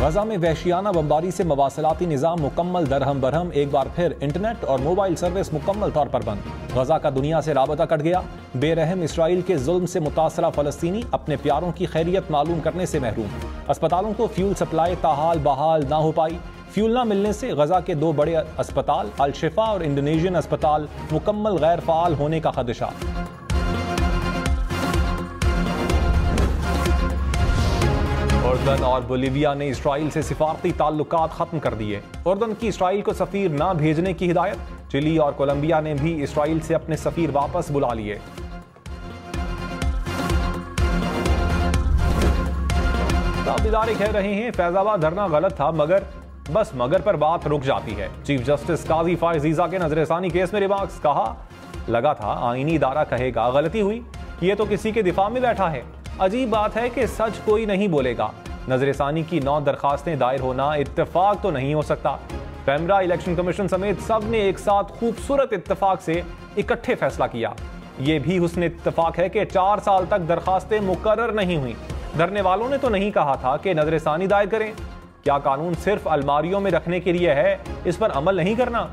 गजा में वहशियाना बमबारी से मवासलाती निज़ाम मुकम्मल दरहम बरहम। एक बार फिर इंटरनेट और मोबाइल सर्विस मुकम्मल तौर पर बंद। गजा का दुनिया से राबता कट गया। बेरहम इसराइल के जुल्म से मुतासरा फ़लस्तीनी अपने प्यारों की खैरियत मालूम करने से महरूम। अस्पतालों को फ्यूल सप्लाई ताहाल बहाल ना हो पाई। फ्यूल ना मिलने से गजा के दो बड़े अस्पताल अल शिफा और इंडोनेशियन अस्पताल मुकम्मल गैर फ़ाल होने का खदशा। उर्दन और बोलीविया ने इसराइल से सिफारती ताल्लुकात खत्म कर दिए। उर्दन की इसराइल को सफीर ना भेजने की हिदायत। चिली और कोलंबिया ने भी इसराइल से अपने सफीर वापस बुला लिए। ताबीदारी कह रहे हैं फैजाबाद धरना गलत था, मगर पर बात रुक जाती है। चीफ जस्टिस काजी फायजीजा के नजरसानी केस में रिमार्क्स। कहा लगा था आईनी इदारा कहेगा गलती हुई, ये तो किसी के दिफा में बैठा है। अजीब बात है कि सच कोई नहीं बोलेगा। नजरसानी की 9 दरखास्तें दायर होना इत्तेफाक तो नहीं हो सकता। पैमरा, इलेक्शन कमीशन समेत सब ने एक साथ खूबसूरत इत्तेफाक से इकट्ठे फैसला किया। यह भी हुस्न इत्तेफाक है कि 4 साल तक दरखास्तें मुकर्रर नहीं हुई। धरने वालों ने तो नहीं कहा था कि नजरसानी दायर करें। क्या कानून सिर्फ अलमारियों में रखने के लिए है, इस पर अमल नहीं करना?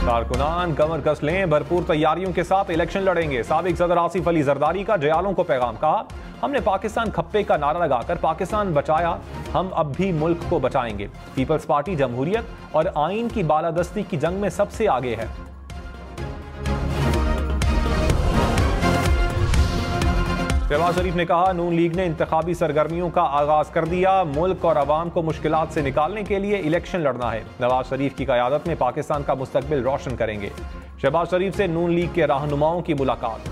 कारकुनान कमर कस लें, भरपूर तैयारियों के साथ इलेक्शन लड़ेंगे। साबिक सदर आसिफ अली जरदारी का जयालों को पैगाम। कहा हमने पाकिस्तान खप्पे का नारा लगाकर पाकिस्तान बचाया, हम अब भी मुल्क को बचाएंगे। पीपल्स पार्टी जमहूरियत और आईन की बालादस्ती की जंग में सबसे आगे है। शहबाज शरीफ ने कहा नून लीग ने इंतखाबी सरगर्मियों का आगाज कर दिया। मुल्क और अवाम को मुश्किलात से निकालने के लिए इलेक्शन लड़ना है। नवाज शरीफ की क़यादत में पाकिस्तान का मुस्तकबिल रोशन करेंगे। शहबाज शरीफ से नून लीग के रहनुमाओं की मुलाकात।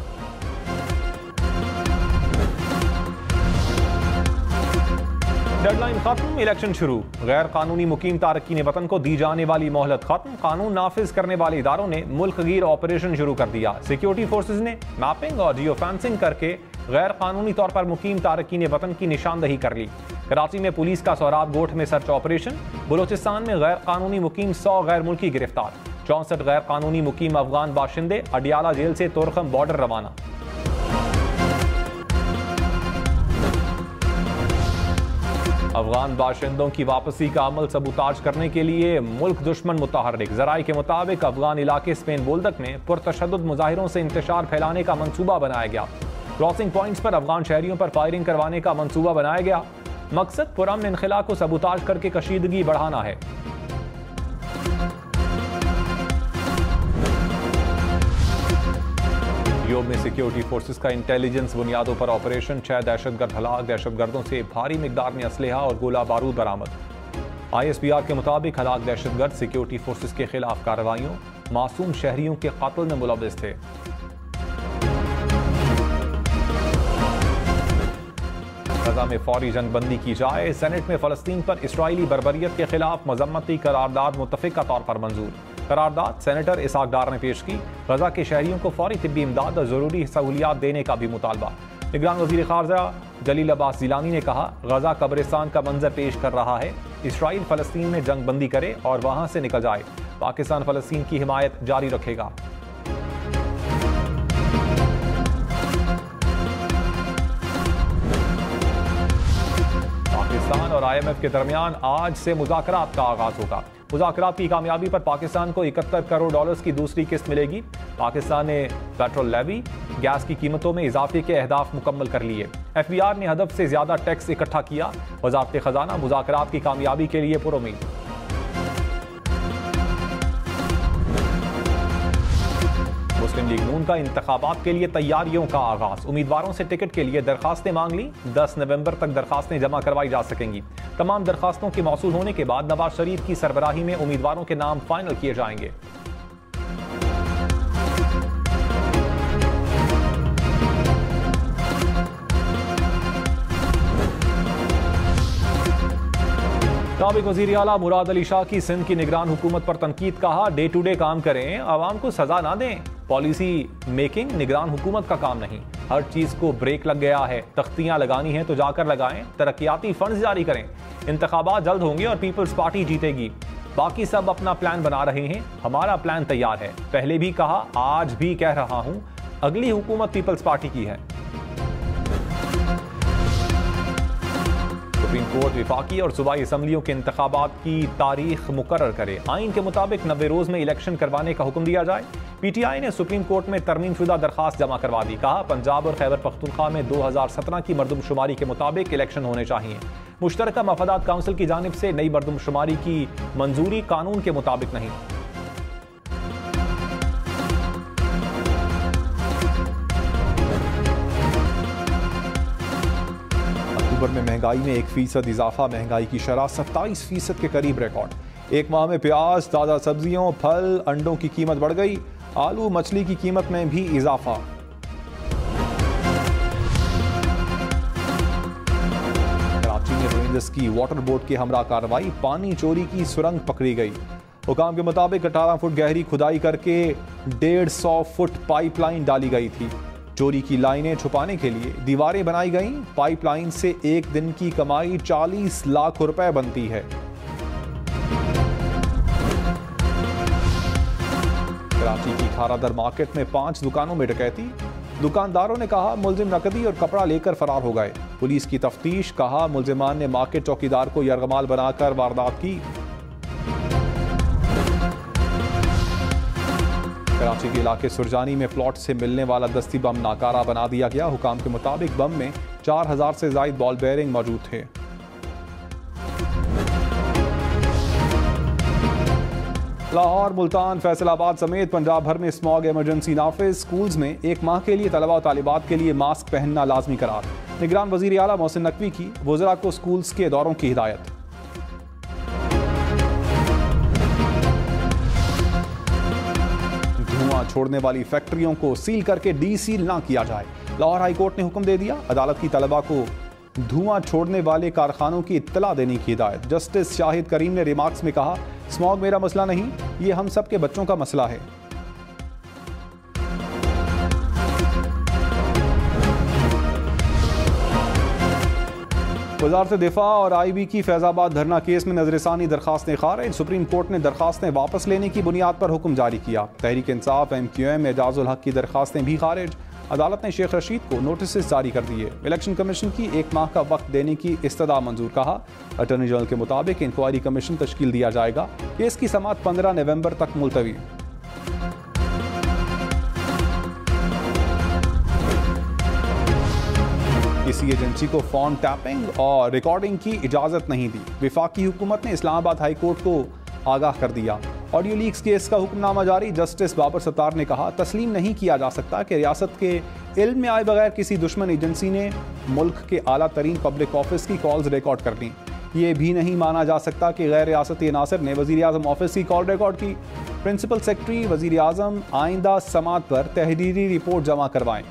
डेडलाइन खत्म, इलेक्शन शुरू। गैर कानूनी मुकीम तारकीन वतन को दी जाने वाली मोहलत खत्म। कानून नाफिज करने वाले इदारों ने मुल्क गिर ऑपरेशन शुरू कर दिया। सिक्योरिटी फोर्सेज ने मैपिंग और जियो फेंसिंग करके गैर कानूनी तौर पर मुकीम तारकीन वतन की निशानदही कर ली। कराची में पुलिस का सोहराब गोठ में सर्च ऑपरेशन। बलोचिस्तान में गैर कानूनी मुकीम 100 गैर मुल्की गिरफ्तार। 64 गैर कानूनी मुकीम अफगान बाशिंदे अडियाला जेल से तोरखम बॉर्डर रवाना। अफगान बाशिंदों की वापसी का अमल सबूताज करने के लिए मुल्क दुश्मन मुतहर्रिक। ज़राए के मुताबिक अफगान इलाके स्पेन बोल्दक में पुरतशद्दुद मुजाहिरों से इंतशार फैलाने का मंसूबा बनाया गया। क्रॉसिंग पॉइंट्स पर अफगान शहरियों पर फायरिंग करवाने का मंसूबा बनाया गया। मकसद पुरअमन इनखला को सबूताज करके कशीदगी बढ़ाना है। योग में सिक्योरिटी फोर्सेस का इंटेलिजेंस बुनियादों पर ऑपरेशन। 6 दहशतगर्द हलाक। दहशतगर्दों से भारी मिकदार में असलहा और गोला बारूद बरामद। ISPR के मुताबिक हलाक दहशतगर्द सिक्योरिटी फोर्सेस के खिलाफ कार्रवाइयों, मासूम शहरियों के कत्ल में मुलव्विस थे। गजा में फौरी जंगबंदी की जाए। सेनेट में फलस्तीन पर इसराइली बर्बरियत के खिलाफ मजम्मती करारदाद मुत्तफिका तौर पर मंजूर। करारदाद सेनेटर इसाक डार ने पेश की। गजा के शहरियों को फौरी तिब्बी इमदाद और जरूरी सहूलियात देने का भी मुतालबा। निगरान वजीर खारजा जलील अब्बास जिलानी ने कहा गजा कब्रिस्तान का मंजर पेश कर रहा है। इसराइल फलस्तीन में जंगबंदी करे और वहां से निकल जाए। पाकिस्तान फलस्तीन की हिमायत जारी रखेगा। पाकिस्तान और IMF के दरमियान आज से मुज़ाकरात का आगाज होगा। मुज़ाकरात की कामयाबी पर पाकिस्तान को 71 करोड़ डॉलर्स की दूसरी किस्त मिलेगी। पाकिस्तान ने पेट्रोल लेवी, गैस की कीमतों में इजाफे के अहदाफ मुकम्मल कर लिए। FBR ने हदफ से ज्यादा टैक्स इकट्ठा किया। वज़ारत खजाना मुज़ाकरात की कामयाबी के लिए पुरुमीद। मुस्लिम लीग नून का इंतखाबात के लिए तैयारियों का आगाज। उम्मीदवारों से टिकट के लिए दरखास्तें मांग ली। 10 नवंबर तक दरखास्तें जमा करवाई जा सकेंगी। तमाम दरखास्तों के मौसूल होने के बाद नवाज शरीफ की सरबराही में उम्मीदवारों के नाम फाइनल किए जाएंगे। साबिक वज़ीर आला मुराद अली शाह की सिंध की निगरान हुकूमत पर तनकीद। कहा डे टू डे काम करें, आवाम को सजा ना दें। पॉलिसी मेकिंग निगरान हुकूमत का काम नहीं। हर चीज को ब्रेक लग गया है। तख्तियां लगानी है तो जाकर लगाएं। तरक्याती फंड्स जारी करें। इंतखाबात जल्द होंगे और पीपल्स पार्टी जीतेगी। बाकी सब अपना प्लान बना रहे हैं। हमारा प्लान तैयार है। पहले भी कहा, आज भी कह रहा हूं, अगली हुकूमत पीपल्स पार्टी की है। सुप्रीम कोर्ट विफाकी और सूबाई असम्बलियों के इंतखाबात की तारीख मुकर्रर करे। आइन के मुताबिक 90 रोज में इलेक्शन करवाने का हुक्म दिया जाए। पीटीआई ने सुप्रीम कोर्ट में तरमीमशुदा दरखास्त जमा करवा दी। कहा, पंजाब और खैबर पख्तूनख्वा में 2017 की मरदमशुमारी के मुताबिक इलेक्शन होने चाहिए। मुश्तरका मफादात काउंसिल की जानिब से नई मरदमशुमारी की मंजूरी कानून के मुताबिक नहीं। अक्टूबर में महंगाई में 1% इजाफा, महंगाई की शरह 27% के करीब रिकॉर्ड। एक माह में प्याज, ताज़ा सब्जियों, फल, अंडों की कीमत बढ़ गई। आलू, मछली की कीमत में भी इजाफा। कराची में रेंजर्स की वाटर बोर्ड के हमरा कार्रवाई, पानी चोरी की सुरंग पकड़ी गई। हुकाम के मुताबिक 18 फुट गहरी खुदाई करके 150 फुट पाइपलाइन डाली गई थी। चोरी की लाइनें छुपाने के लिए दीवारें बनाई गईं। पाइपलाइन से एक दिन की कमाई 40 लाख रुपए बनती है। कराची की खारादर मार्केट में 5 दुकानों में डकैती। दुकानदारों ने कहा मुलजिम नकदी और कपड़ा लेकर फरार हो गए। पुलिस की तफ्तीश। कहा मुलजिमान ने मार्केट चौकीदार को यरगमाल बनाकर वारदात की। कराची के इलाके सुरजानी में प्लॉट से मिलने वाला दस्ती बम नाकारा बना दिया गया। हुकाम के मुताबिक बम में 4000 से ज्यादा बॉल बेयरिंग मौजूद थे। लाहौर, मुल्तान, फैसलाबाद समेत पंजाब भर में स्मॉग इमरजेंसी नाफिज। स्कूल्स में 1 माह के लिए तलबा और तालिबात के लिए मास्क पहनना लाजमी करार। निगरान वजीर आला मोहसिन नकवी की वज़रा को स्कूल्स के दौरों की हिदायत। धुआं छोड़ने वाली फैक्ट्रियों को सील करके डीसील ना किया जाए। लाहौर हाई कोर्ट ने हुक्म दे दिया। अदालत की तलबा को धुआं छोड़ने वाले कारखानों की इत्तला देने की हिदायत। जस्टिस शाहिद करीम ने रिमार्क्स में कहा, स्मॉग मेरा मसला नहीं, ये हम सब के बच्चों का मसला है। वजारत दिफा और IB की फैजाबाद धरना केस में नजरसानी दरखास्तें खारिज। सुप्रीम कोर्ट ने दरखास्तें वापस लेने की बुनियाद पर हुक्म जारी किया। तहरीक इंसाफ, MQM, एजाजुल हक की दरखास्तें भी खारिज। अदालत ने शेख रशीद को नोटिस जारी कर दिए। इलेक्शन कमीशन की 1 माह का वक्त देने की इस्तदा मंजूर। कहा अटॉर्नी जनरल के मुताबिक इंक्वायरी कमीशन तश्कील दिया जाएगा। केस की समाअत 15 नवंबर तक मुलतवी। किसी एजेंसी को फोन टैपिंग और रिकॉर्डिंग की इजाजत नहीं दी। विफाकी हुकूमत ने इस्लामाबाद हाई कोर्ट को आगाह कर दिया। ऑडियो लीक्स केस का हुक्मनामा जारी। जस्टिस बाबर सत्तार ने कहा, तस्लीम नहीं किया जा सकता कि रियासत के इल्म में आए बगैर किसी दुश्मन एजेंसी ने मुल्क के आला तरीन पब्लिक ऑफिस की कॉल्स रिकॉर्ड कर ली। ये भी नहीं माना जा सकता कि गैर रियासती अनासर ने वज़ीर आज़म ऑफिस की कॉल रिकॉर्ड की। प्रिंसिपल सेक्रेटरी वज़ीर आज़म आइंदा समात पर तहरीरी रिपोर्ट जमा करवाएं।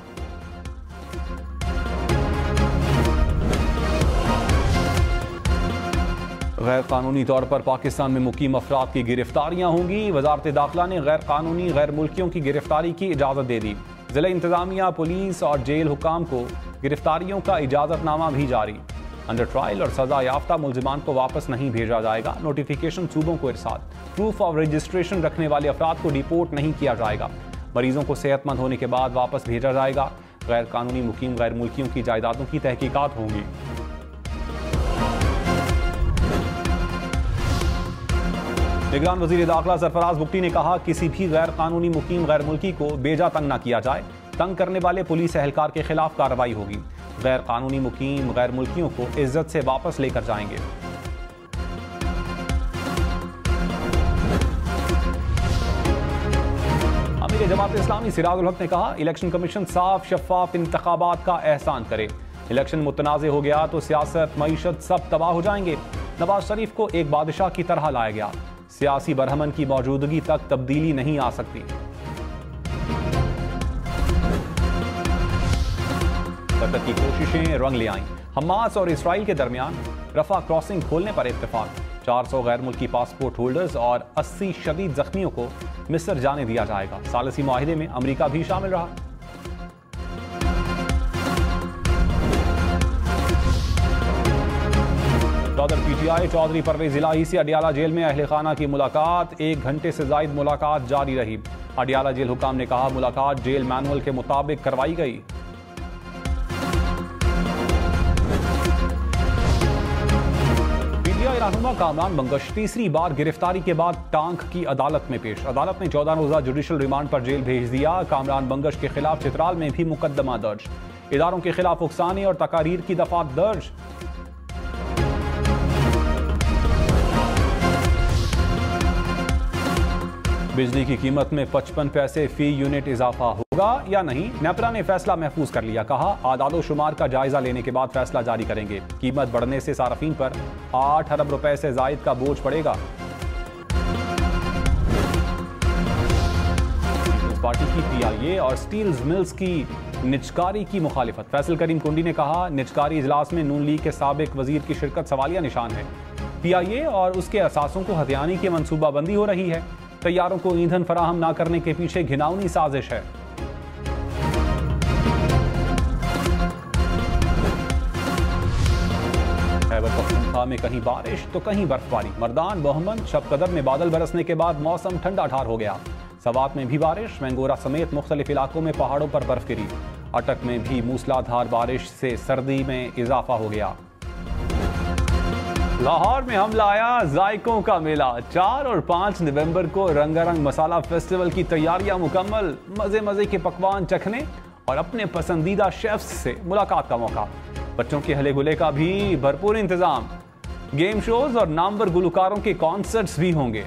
गैर कानूनी तौर पर पाकिस्तान में मुकीम अफराद की गिरफ्तारियां होंगी। वजारत दाखिला ने गैर कानूनी गैर मुल्कियों की गिरफ्तारी की इजाज़त दे दी। ज़िला इंतजामिया, पुलिस और जेल हुकाम को गिरफ्तारियों का इजाज़तनामा भी जारी। अंडर ट्रायल और सजा याफ्ता मुलजिमान को वापस नहीं भेजा जाएगा। नोटिफिकेशन सूबों को इरसाल। प्रूफ ऑफ रजिस्ट्रेशन रखने वाले अफराद को डिपोर्ट नहीं किया जाएगा। मरीजों को सेहतमंद होने के बाद वापस भेजा जाएगा। गैर कानूनी मुकीम गैर मुल्कियों की जायदादों की तहकीकात होंगी। निगरान वजीर दाखिला सरफराज बुगटी ने कहा, किसी भी गैर कानूनी मुकीम गैर मुल्की को बेजा तंग न किया जाए। तंग करने वाले पुलिस एहलकार के खिलाफ कार्रवाई होगी। गैर कानूनी मुकीम गैर मुल्कियों को इज्जत से वापस लेकर जाएंगे। अमीर जमात इस्लामी सिराजुल हक ने कहा, इलेक्शन कमीशन साफ शफाफ इंतखाबात का एहसान करे। इलेक्शन मुतनाज़ हो गया तो सियासत, मईशत सब तबाह हो जाएंगे। नवाज शरीफ को एक बादशाह की तरह लाया गया। सियासी बरहमन की मौजूदगी तक तब्दीली नहीं आ सकती। कतर की कोशिशें रंग ले आईं। हमास और इसराइल के दरमियान रफा क्रॉसिंग खोलने पर इत्तेफाक। 400 गैर मुल्की पासपोर्ट होल्डर्स और 80 शदीद जख्मियों को मिस्र जाने दिया जाएगा। सालसी मुआहिदे में अमेरिका भी शामिल रहा। सदर PTI चौधरी परवेज इलाही से अडियाला जेल में अहले खाना की मुलाकात। 1 घंटे से जायद मुलाकात जारी रही। अडियाला जेल हुकाम ने कहा, मुलाकात जेल मैनुअल के मुताबिक करवाई गई। रहनुमा कामरान बंगश तीसरी बार गिरफ्तारी के बाद टांग की अदालत में पेश। अदालत ने 14 रोजा जुडिशल रिमांड पर जेल भेज दिया। कामरान बंगश के खिलाफ चित्राल में भी मुकदमा दर्ज। इदारों के खिलाफ उकसाने और तकारीर की दफात दर्ज। बिजली की कीमत में 55 पैसे फी यूनिट इजाफा होगा या नहीं, नेपरा ने फैसला महफूज कर लिया। कहा, आदादो शुमार का जायजा लेने के बाद फैसला जारी करेंगे। कीमत बढ़ने से सार्फिन पर 8 अरब रुपए से जायद का बोझ पड़ेगा। पार्टी की पीआईए और स्टील मिल्स की निजकारी की मुखालिफत। फैसल करीम कुंडी ने कहा, निजकारी इजलास में नून लीग के साबिक वजीर की शिरकत सवालिया निशान है। पीआईए और उसके असासों को हथियाने की मनसूबाबंदी हो रही है। तैयारों को ईंधन फराहम न करने के पीछे घिनौनी साजिश है। खैबर पख्तूनख्वा में कहीं बारिश तो कहीं बर्फबारी। मर्दान, मोहम्मद, शबकदर में बादल बरसने के बाद मौसम ठंडा ठार हो गया। सवात में भी बारिश। मैंगोरा समेत मुख्तलिफ इलाकों में पहाड़ों पर बर्फ गिरी। अटक में भी मूसलाधार बारिश से सर्दी में इजाफा हो गया। लाहौर में हमला आया जायकों का मेला। 4 और 5 नवंबर को रंगारंग मसाला फेस्टिवल की तैयारियां मुकम्मल। मजे मजे के पकवान चखने और अपने पसंदीदा शेफ्स से मुलाकात का मौका। बच्चों के हले गुले का भी भरपूर इंतजाम। गेम शोज और नामवर गुलकारों के कॉन्सर्ट्स भी होंगे।